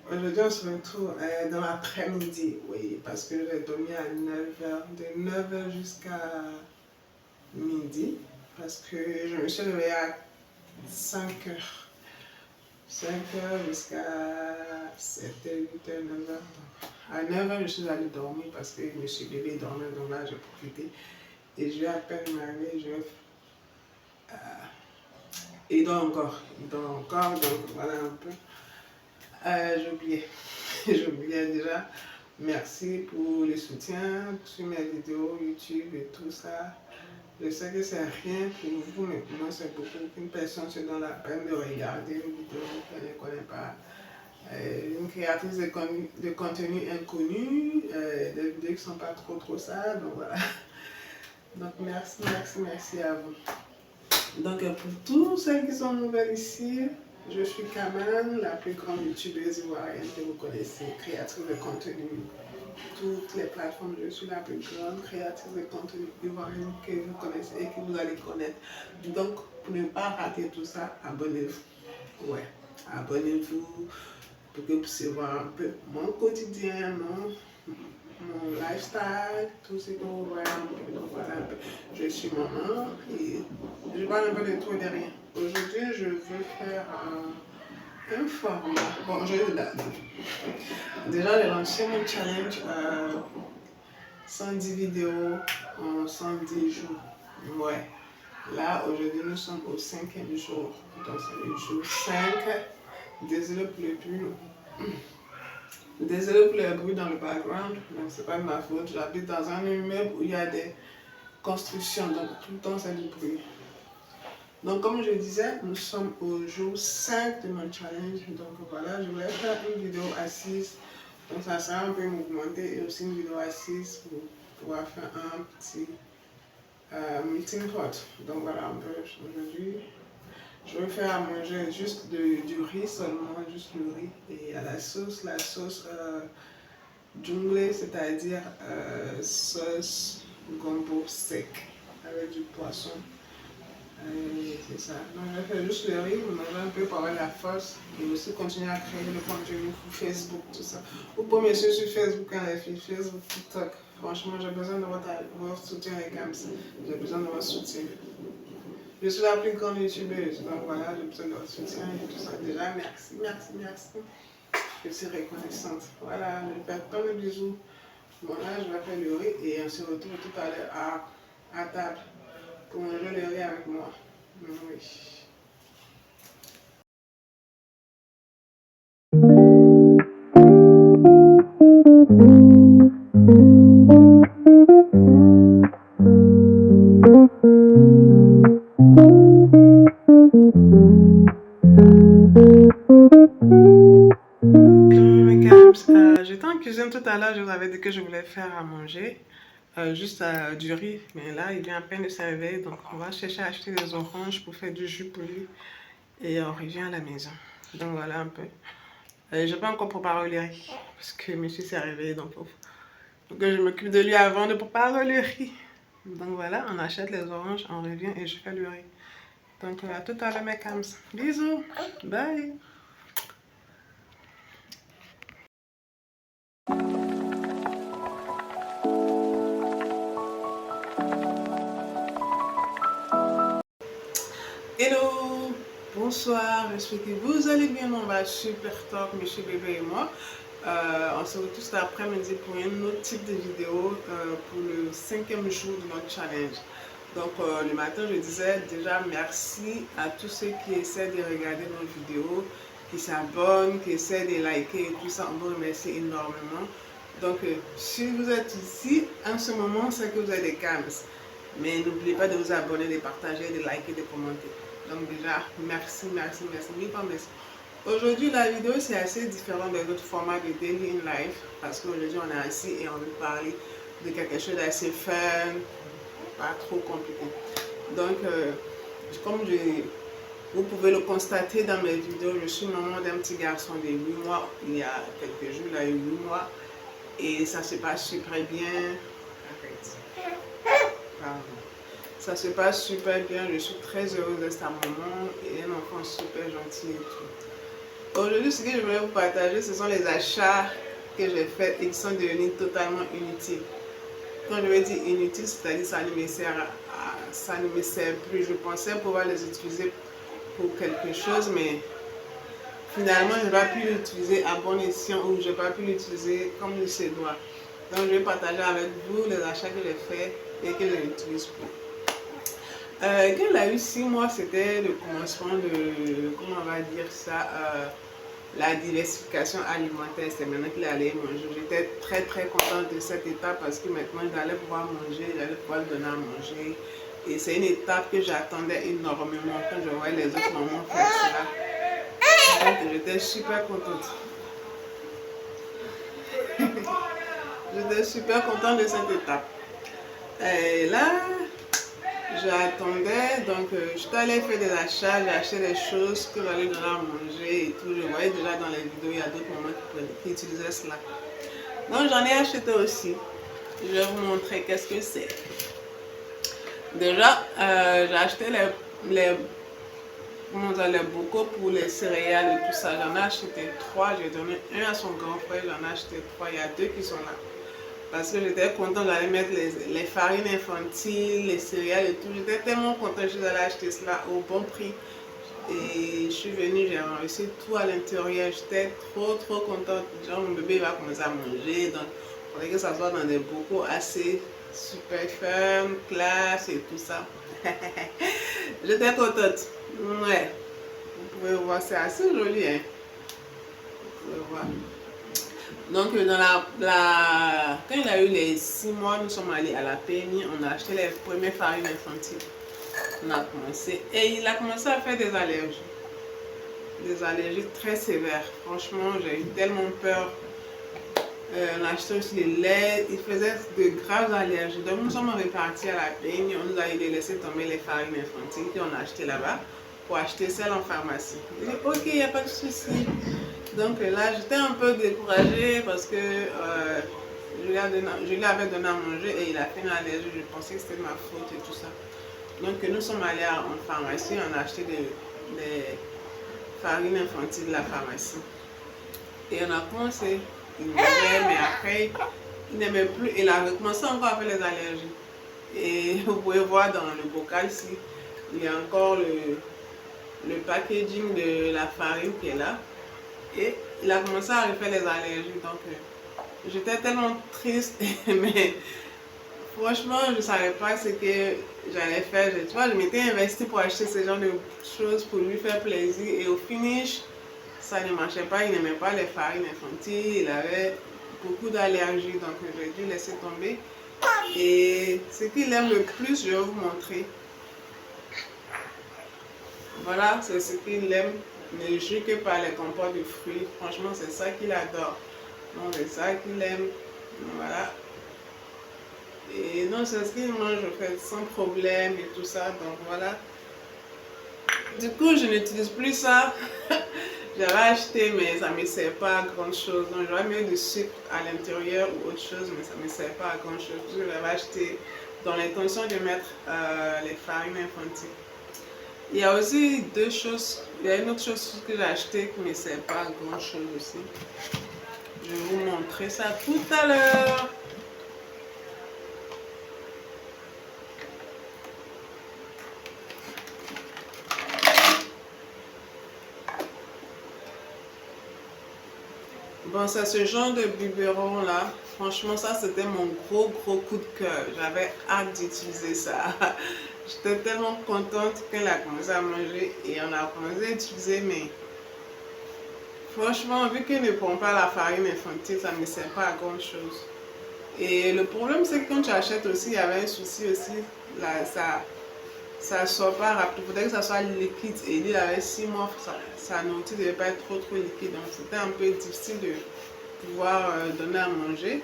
Aujourd'hui, on se retrouve dans l'après-midi, oui, parce que j'ai dormi à 9 h, de 9 h jusqu'à midi, parce que je me suis réveillée à 5 h. 5 h jusqu'à 7 h, 8 h, 9 h. À 9 h, je suis allée dormir parce que je me suis bébé dormait, donc là, j'ai profité. Et je vais à peine m'arriver, il dort encore, donc voilà un peu. J'oubliais. J'oubliais déjà. Merci pour le soutien sur mes vidéos YouTube et tout ça. Je sais que c'est rien pour vous, mais pour moi c'est beaucoup. Une personne se donne la peine de regarder une vidéo qu'elle ne connaît pas. Une créatrice de contenu inconnu, des vidéos qui ne sont pas trop ça, donc voilà. Donc merci à vous. Donc pour tous ceux qui sont nouvelles ici, je suis Kaman, la plus grande youtubeuse ivoirienne que vous connaissez, créatrice de contenu. Toutes les plateformes, je suis la plus grande créatrice de contenu ivoirienne que vous connaissez et que vous allez connaître. Donc pour ne pas rater tout ça, abonnez-vous. Ouais, abonnez-vous pour que vous puissiez voir un peu mon quotidien, mon lifestyle, tout ce que vous voyez un peu. Donc voilà un peu. Je suis maman et je parle un peu de tout et de rien. Aujourd'hui, je veux faire un format. Bon, déjà, j'ai lancé mon challenge 110 vidéos en 110 jours. Ouais. Là, aujourd'hui, nous sommes au 5e jour. Donc, c'est le jour 5. Désolé pour le bruit. Désolé pour les bruits dans le background, mais c'est pas de ma faute. J'habite dans un immeuble où il y a des constructions, donc tout le temps c'est du bruit. Donc comme je disais, nous sommes au jour 5 de mon challenge. Donc voilà, je voulais faire une vidéo assise. Donc ça sera un peu mouvementé et aussi une vidéo assise pour pouvoir faire un petit meeting pot. Donc voilà un peu aujourd'hui. Je vais faire à manger juste du riz seulement, juste le riz et à la sauce jungle, c'est-à-dire sauce gombo sec avec du poisson. C'est ça. Donc je vais faire juste le riz, manger un peu pour avoir la force et aussi continuer à créer le contenu pour Facebook, tout ça. Vous pouvez me suivre sur Facebook, hein, les filles, Facebook, TikTok. Franchement, j'ai besoin de votre soutien les gars. J'ai besoin de votre soutien. Je suis la plus grande youtubeuse, donc voilà, j'ai besoin de votre soutien et tout ça. Déjà, merci. Je suis reconnaissante. Voilà, je vais faire plein de bisous. Bon, là, je vais faire le riz et on se retrouve tout à l'heure à table pour manger le riz avec moi. Oui. J'étais en cuisine tout à l'heure, je vous avais dit que je voulais faire à manger. Juste du riz, mais là il vient à peine de s'éveiller, donc on va chercher à acheter des oranges pour faire du jus pour lui et on revient à la maison. Donc voilà un peu. Je n'ai pas encore préparé le riz parce que monsieur s'est réveillé, donc il faut que je m'occupe de lui avant de préparer le riz. Donc voilà, on achète les oranges, on revient et je fais le riz. Donc à tout à l'heure mes cams. Bisous, bye. Hello, bonsoir, j'espère que vous allez bien, on va super top, monsieur bébé et moi. On se retrouve cet après-midi pour un autre type de vidéo pour le 5e jour de notre challenge. Donc le matin, je disais déjà merci à tous ceux qui essaient de regarder nos vidéos, qui s'abonnent, qui essaient de liker et tout ça, on vous remercie énormément. Donc si vous êtes ici, en ce moment, c'est que vous avez des cams. Mais n'oubliez pas de vous abonner, de partager, de liker, de commenter. Donc déjà, merci. Aujourd'hui, la vidéo, c'est assez différent de notre format de Daily in Life. Parce qu'aujourd'hui, on est assis et on veut parler de quelque chose d'assez fun, pas trop compliqué. Donc, comme vous pouvez le constater dans mes vidéos, je suis maman d'un petit garçon de 8 mois. Il y a quelques jours, il a eu 8 mois. Et ça se passe super bien. Ça se passe super bien, je suis très heureuse de sa maman et un enfant super gentil et tout. Aujourd'hui, ce que je voulais vous partager, ce sont les achats que j'ai faits et qui sont devenus totalement inutiles. Quand je vais dire inutile, c'est-à-dire ça ne me sert ça ne me sert plus. Je pensais pouvoir les utiliser pour quelque chose, mais finalement, je n'ai pas pu l'utiliser à bon escient ou je n'ai pas pu l'utiliser comme il se doit. Donc, je vais partager avec vous les achats que j'ai faits et que je n'utilise plus. Quand il a eu 6 mois, c'était le commencement de, comment on va dire ça, la diversification alimentaire. C'est maintenant qu'il allait manger. J'étais très contente de cette étape parce que maintenant il allait pouvoir manger, il allait pouvoir donner à manger. Et c'est une étape que j'attendais énormément quand je voyais les autres mamans faire cela. Donc j'étais super contente. J'étais super contente de cette étape. Et là, j'attendais, donc j'étais allée faire des achats, j'ai acheté des choses que j'allais donner à manger et tout. Je voyais déjà dans les vidéos, il y a d'autres mamans qui utilisaient cela. Donc j'en ai acheté aussi. Je vais vous montrer qu'est-ce que c'est. Déjà, j'ai acheté les bocaux pour les céréales et tout ça. J'en ai acheté 3. J'ai donné un à son grand frère, j'en ai acheté 3. Il y a 2 qui sont là. Parce que j'étais contente d'aller mettre les farines infantiles, les céréales et tout. J'étais tellement contente, je suis allée acheter cela au bon prix. Et je suis venue, j'ai reçu tout à l'intérieur. J'étais trop contente. Genre, mon bébé va commencer à manger. Donc, il faudrait que ça soit dans des bocaux assez super fermes, classe et tout ça. J'étais contente. Ouais. Vous pouvez voir, c'est assez joli. Hein. Vous pouvez voir. Donc, quand il a eu les 6 mois, nous sommes allés à la PMI, on a acheté les premières farines infantiles. On a commencé et il a commencé à faire des allergies très sévères. Franchement, j'ai eu tellement peur. On a acheté aussi le lait, il faisait de graves allergies. Donc, nous sommes repartis à la PMI, on nous a dit de laisser tomber les farines infantiles qu'on a achetées là-bas pour acheter celles en pharmacie. Il dit ok, il n'y a pas de souci. Donc là, j'étais un peu découragée parce que je lui avais donné à manger et il a fait une allergie. Je pensais que c'était ma faute et tout ça. Donc nous sommes allés en pharmacie, on a acheté des farines infantiles de la pharmacie. Et on a commencé, il mangeait, mais après, il n'aimait plus. Il a recommencé encore à faire les allergies. Et vous pouvez voir dans le bocal ici, il y a encore le packaging de la farine qui est là. Et il a commencé à refaire les allergies. Donc, j'étais tellement triste. Mais franchement, je ne savais pas ce que j'allais faire. Tu vois, je m'étais investie pour acheter ce genre de choses pour lui faire plaisir. Et au finish, ça ne marchait pas. Il n'aimait pas les farines infantiles. Il avait beaucoup d'allergies. Donc, j'ai dû laisser tomber. Et ce qu'il aime le plus, je vais vous montrer. Voilà, c'est ce qu'il aime. Ne joue que par les compotes de fruits. Franchement, c'est ça qu'il adore. Donc, c'est ça qu'il aime. Voilà. Et non, c'est ce qu'il mange en fait sans problème et tout ça. Donc, voilà. Du coup, je n'utilise plus ça. J'avais acheté, mais ça ne me sert pas à grand chose. Donc, j'aurais mis du sucre à l'intérieur ou autre chose, mais ça ne me sert pas à grand chose. Parce que j'avais acheté dans l'intention de mettre les farines infantiles. Il y a aussi 2 choses, il y a une autre chose que j'ai acheté qui ne me sert pas à grand chose aussi. Je vais vous montrer ça tout à l'heure. Bon, c'est ce genre de biberon là. Franchement, ça c'était mon gros coup de cœur. J'avais hâte d'utiliser ça. J'étais tellement contente qu'elle a commencé à manger et on a commencé à utiliser, mais franchement, vu qu'elle ne prend pas la farine infantile, ça ne me sert pas à grand chose. Et le problème, c'est que quand tu achètes aussi, il y avait un souci aussi, là, ça ne sort pas rapide. Il faudrait que ça soit liquide. Et il avait 6 mois, sa nourriture ne devait pas être trop liquide. Donc c'était un peu difficile de pouvoir donner à manger.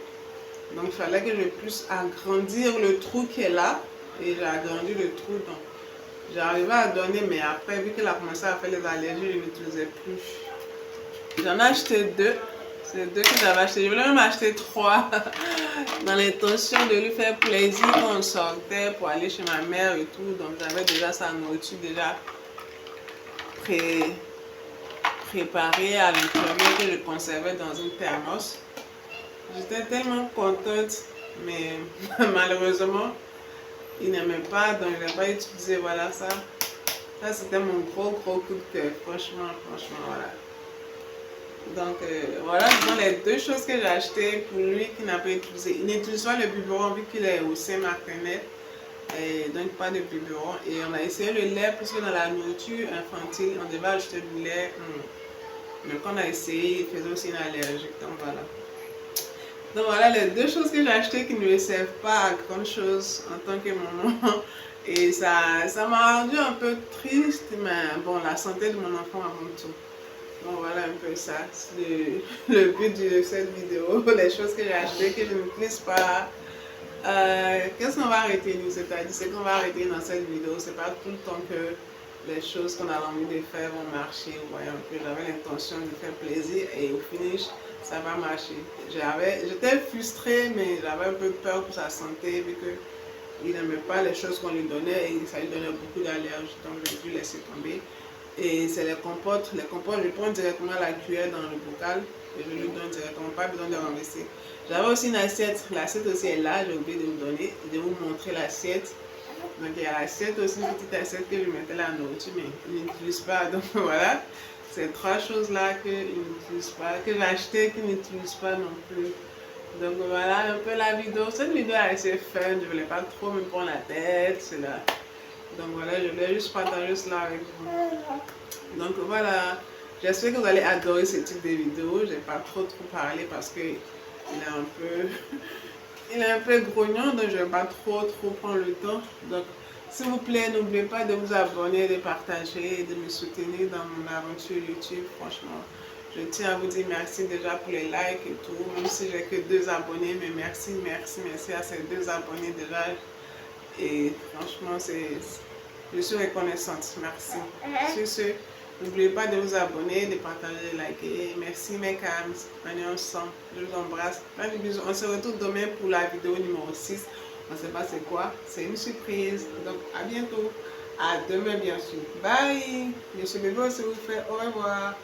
Donc il fallait que je puisse agrandir le trou qui est là. Et j'ai agrandi le trou. Donc j'arrivais à donner, mais après, vu qu'elle a commencé à faire les allergies, je n'utilisais plus. J'en ai acheté 2. C'est 2 que j'avais acheté. Je voulais même acheter 3 dans l'intention de lui faire plaisir quand on sortait pour aller chez ma mère et tout. Donc j'avais déjà sa nourriture déjà préparé à l'intérieur que je conservais dans une thermos. J'étais tellement contente, mais malheureusement, il n'aimait pas, donc je n'ai pas utilisé. Voilà ça. Ça, c'était mon gros coup de cœur. Franchement, voilà. Donc, voilà, ce sont les deux choses que j'ai achetées pour lui qui n'a pas utilisé. Il n'utilise pas le biberon vu qu'il est au Saint-Martinet. Et donc, pas de biberon. Et on a essayé le lait parce que dans la nourriture infantile, on devait acheter du lait. Mais quand on a essayé, il faisait aussi une allergie. Donc, voilà. Donc voilà les deux choses que j'ai achetées qui ne lui servent pas à grand chose en tant que maman. Et ça m'a rendu un peu triste, mais bon, la santé de mon enfant avant tout. Donc voilà un peu ça, le but de cette vidéo, les choses que j'ai achetées que je n'utilise pas. Qu'est-ce qu'on va retenir? C'est-à-dire ce qu'on va retenir dans cette vidéo, c'est pas tout le temps que les choses qu'on a envie de faire vont marcher. Vous voyez un peu, j'avais l'intention de faire plaisir et au finish, ça va marcher. J'étais frustrée, mais j'avais un peu peur pour sa santé vu qu'il n'aimait pas les choses qu'on lui donnait et ça lui donnait beaucoup d'allergies, donc j'ai dû laisser tomber. Et c'est les compotes. Les compotes, je prends directement la cuillère dans le bocal et je lui donne directement, pas besoin de renverser. J'avais aussi une assiette. L'assiette aussi est là, j'ai oublié de vous donner, de vous montrer l'assiette. Donc il y a l'assiette aussi, une petite assiette que je mettais la nourriture, mais il n'utilise pas. Donc voilà, c'est trois choses-là qu'il n'utilise pas, que j'ai acheté qu'il n'utilise pas non plus. Donc voilà un peu la vidéo. Cette vidéo est assez fun, je ne voulais pas trop me prendre la tête. C'est là. Donc voilà, je voulais juste partager cela avec vous. Donc voilà, j'espère que vous allez adorer ce type de vidéo. Je n'ai pas trop parlé parce que il est un peu grognon, donc je ne vais pas trop prendre le temps. Donc s'il vous plaît, n'oubliez pas de vous abonner, de partager et de me soutenir dans mon aventure YouTube. Franchement, je tiens à vous dire merci déjà pour les likes et tout. Même si j'ai que 2 abonnés, mais merci à ces 2 abonnés déjà. Et franchement, je suis reconnaissante. Merci. Sur ce, n'oubliez pas de vous abonner, de partager, de liker. Merci mes cams. On est ensemble. Je vous embrasse. Plein de bisous. On se retrouve demain pour la vidéo numéro 6. On ne sait pas c'est quoi. C'est une surprise. Donc à bientôt. À demain bien sûr. Bye. Monsieur Bébé, s'il vous plaît. Au revoir.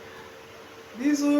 Bisous.